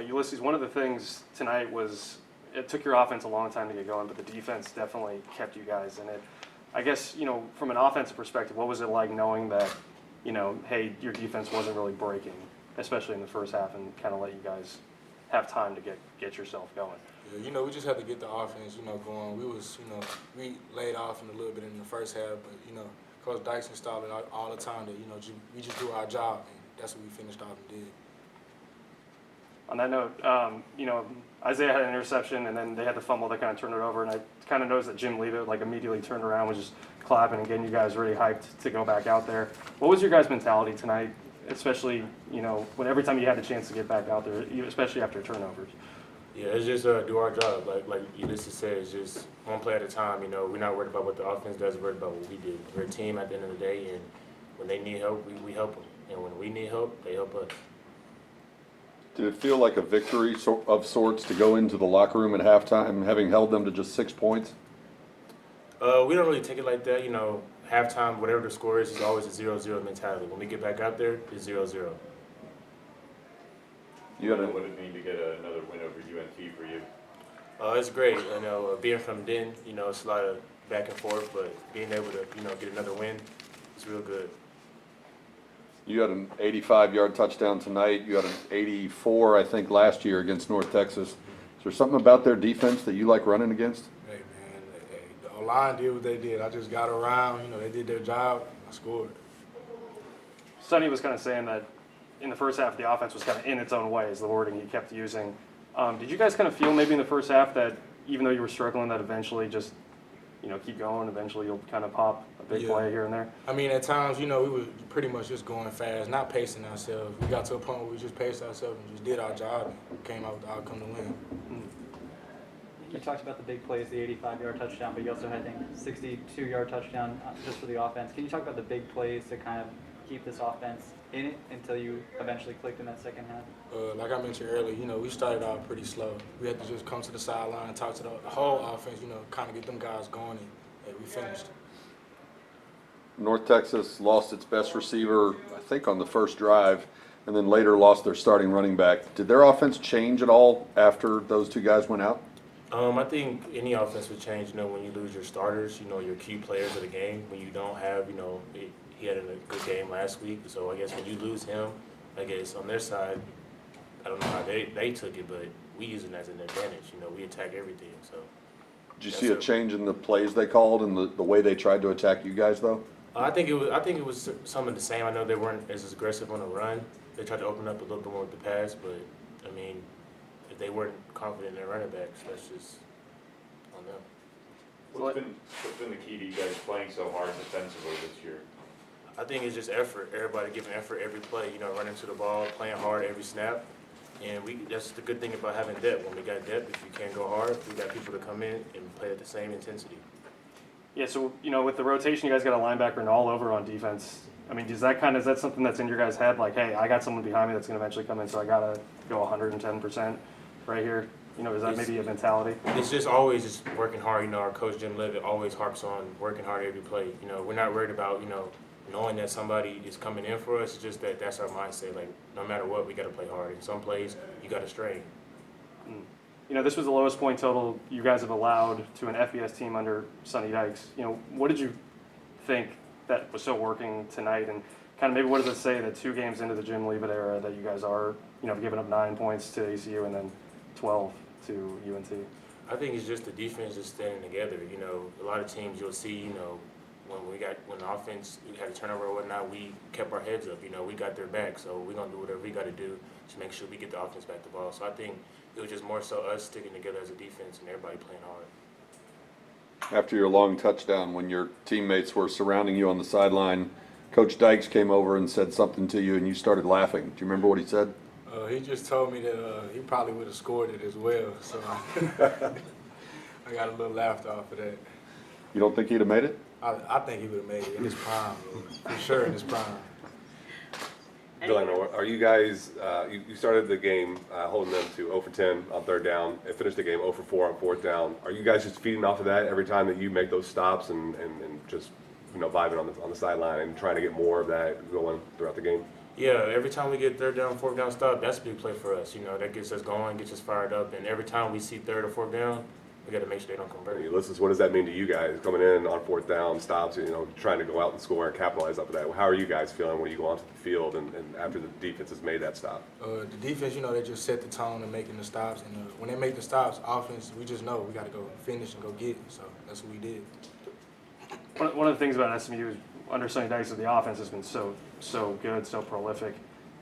Ulysses, one of the things tonight was it took your offense a long time to get going, but the defense definitely kept you guys in it. I guess, from an offensive perspective, what was it like knowing that, hey, your defense wasn't really breaking, especially in the first half, and kind of let you guys have time to get yourself going? Yeah, we just had to get the offense, going. We laid off in a little bit in the first half, but, Coach Dykes installed it all the time that, we just do our job, and that's what we finished off and did. On that note, Isaiah had an interception, and then they had the fumble that kind of turned it over, and I kind of noticed that Jim Leavitt, immediately turned around, was just clapping and getting you guys really hyped to go back out there. What was your guys' mentality tonight, especially, when every time you had a chance to get back out there, especially after turnovers? Yeah, it's just do our job. Like Ulysses said, it's just one play at a time. We're not worried about what the offense does, we're worried about what we do. We're a team at the end of the day, and when they need help, we help them. And when we need help, they help us. Did it feel like a victory of sorts to go into the locker room at halftime, having held them to just 6 points? We don't really take it like that. Halftime, whatever the score is always a 0-0 mentality. When we get back out there, it's 0-0. What would it mean to get another win over UNT for you? It's great. Being from Denton, it's a lot of back and forth, but being able to, get another win is real good. You had an 85-yard touchdown tonight. You had an 84, I think, last year against North Texas. Is there something about their defense that you like running against? Hey, man, the O-line did what they did. I just got around. They did their job. I scored. Sonny was kind of saying that in the first half, the offense was kind of in its own way, is the wording he kept using. Did you guys kind of feel maybe in the first half that even though you were struggling, that eventually just, keep going, eventually you'll kind of pop a big play here and there? I mean, at times, we were pretty much just going fast, not pacing ourselves. We got to a point where we just paced ourselves and just did our job and came out with the outcome to win. You talked about the big plays, the 85-yard touchdown, but you also had, I think, 62-yard touchdown just for the offense. Can you talk about the big plays to kind of keep this offense in it until you eventually clicked in that second half? Like I mentioned earlier, we started out pretty slow. We had to just come to the sideline and talk to the whole offense, kind of get them guys going, and we finished. North Texas lost its best receiver, I think, on the first drive, and then later lost their starting running back. Did their offense change at all after those two guys went out? I think any offense would change, when you lose your starters, your key players of the game. When you don't have, he had a good game last week. So I guess when you lose him, I guess on their side, I don't know how they took it, but we use it as an advantage. We attack everything. So. Did you see a change in the plays they called and the way they tried to attack you guys, though? I think it was some of the same. I know they weren't as aggressive on the run. They tried to open up a little bit more with the pass, but I mean, if they weren't confident in their running backs, that's just on them. What's been the key to you guys playing so hard defensively this year? I think it's just effort. Everybody giving effort every play. Running to the ball, playing hard every snap, and that's the good thing about having depth. When we got depth, if you can't go hard, we got people to come in and play at the same intensity. Yeah, so, with the rotation, you guys got a linebacker and all over on defense. I mean, is that something that's in your guys' head? Like, hey, I got someone behind me that's going to eventually come in, so I got to go 110% right here? Is that maybe a mentality? It's just always just working hard. Our coach, Jim Leavitt, always harps on working hard every play. We're not worried about, knowing that somebody is coming in for us. It's just that's our mindset. Like, no matter what, we got to play hard. In some plays, you got to strain. This was the lowest point total you guys have allowed to an FBS team under Sonny Dykes. What did you think that was so working tonight? And kind of maybe what does it say that 2 games into the Jim Leavitt era that you guys are, giving up 9 points to ACU and then 12 to UNT? I think it's just the defense just standing together. A lot of teams you'll see, when the offense, we had a turnover or whatnot, we kept our heads up. We got their back, so we're going to do whatever we got to do to make sure we get the offense back the ball. So I think it was just more so us sticking together as a defense and everybody playing hard. After your long touchdown, when your teammates were surrounding you on the sideline, Coach Dykes came over and said something to you, and you started laughing. Do you remember what he said? He just told me that he probably would have scored it as well. So I got a little laughter off of that. You don't think he'd have made it? I think he would have made it in his prime, for sure in his prime. Delano, are you guys, you started the game holding them to 0 for 10 on third down and finished the game 0 for 4 on fourth down. Are you guys just feeding off of that every time that you make those stops and just vibing on the sideline and trying to get more of that going throughout the game? Yeah, every time we get third down, fourth down stop, that's a big play for us. You know, that gets us going, gets us fired up, and every time we see third or fourth down, we got to make sure they don't convert. Ulysses, what does that mean to you guys coming in on fourth down, stops, you know, trying to go out and score and capitalize off of that? How are you guys feeling when you go onto the field and after the defense has made that stop? The defense, you know, they just set the tone and making the stops. And when they make the stops, offense, we just know we got to go finish and go get it. So that's what we did. One of the things about SMU is under Sonny Dykes, the offense has been so good, so prolific.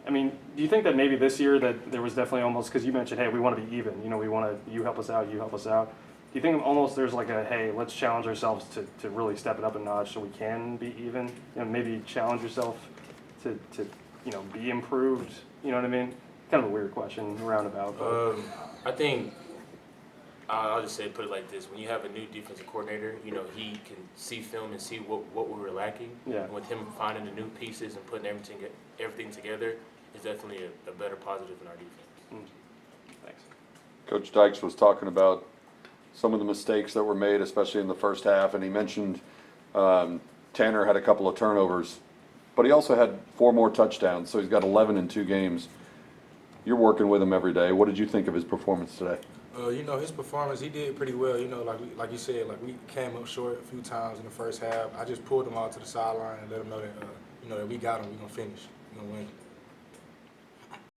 I mean, do you think that maybe this year that there was definitely almost, because you mentioned, hey, we want to be even. You know, we want to, you help us out, you help us out. Do you think almost there's like a, hey, let's challenge ourselves to really step it up a notch so we can be even? You know, maybe challenge yourself to you know, be improved. You know what I mean? Kind of a weird question, roundabout. But. I think I'll just say, put it like this: when you have a new defensive coordinator, you know he can see film and see what we were lacking. Yeah. And with him finding the new pieces and putting everything together, is definitely a better positive in our defense. Thanks. Coach Dykes was talking about some of the mistakes that were made, especially in the first half, and he mentioned Tanner had a couple of turnovers, but he also had 4 more touchdowns, so he's got 11 in 2 games. You're working with him every day. What did you think of his performance today? You know, his performance, he did pretty well. You know, like you said, like we came up short a few times in the first half. I just pulled him out to the sideline and let him know that, you know, that we got him. We're going to finish. We're going to win.